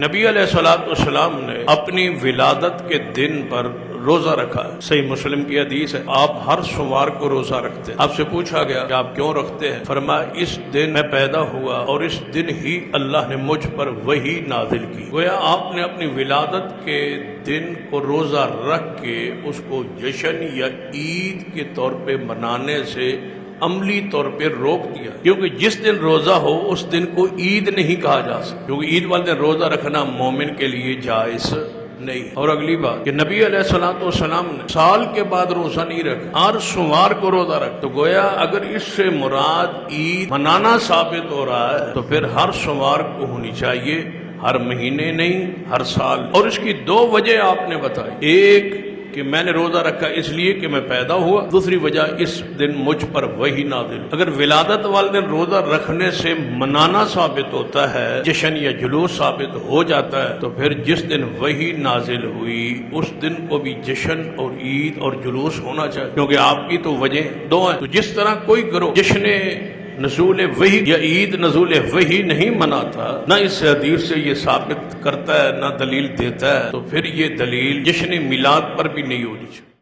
نبی علیہ الصلوۃ والسلام نے اپنی ولادت کے دن پر روزہ رکھا ہے۔ صحیح مسلم کی حدیث ہے، آپ ہر سوموار کو روزہ رکھتے ہیں۔ آپ سے پوچھا گیا کہ آپ کیوں رکھتے ہیں؟ فرمایا اس دن میں پیدا ہوا اور اس دن ہی اللہ نے مجھ پر وحی نازل کی۔ گویا آپ نے اپنی ولادت کے دن کو روزہ رکھ کے اس کو جشن یا عید کے طور پہ منانے سے عملی طور پہ روک دیا، کیونکہ جس دن روزہ ہو اس دن کو عید نہیں کہا جا سکتا، کیونکہ عید والے دن روزہ رکھنا مومن کے لیے جائز نہیں۔ اور اگلی بات کہ نبی علیہ الصلوۃ والسلام نے سال کے بعد روزہ نہیں رکھا، ہر سوموار کو روزہ رکھ، تو گویا اگر اس سے مراد عید منانا ثابت ہو رہا ہے تو پھر ہر سوموار کو ہونی چاہیے، ہر مہینے نہیں، ہر سال۔ اور اس کی دو وجہ آپ نے بتائی، ایک کہ میں نے روزہ رکھا اس لیے کہ میں پیدا ہوا، دوسری وجہ اس دن مجھ پر وحی نازل۔ اگر ولادت والے دن روزہ رکھنے سے منانا ثابت ہوتا ہے، جشن یا جلوس ثابت ہو جاتا ہے، تو پھر جس دن وحی نازل ہوئی اس دن کو بھی جشن اور عید اور جلوس ہونا چاہیے، کیونکہ آپ کی تو وجہ دو ہیں۔ تو جس طرح کوئی گروہ جشن نزول وحی یا عید نزول وحی نہیں مناتا، نہ اس حدیث سے یہ ثابت کرتا ہے نہ دلیل دیتا ہے، تو پھر یہ دلیل جشن میلاد پر بھی نہیں ہونی چاہیے۔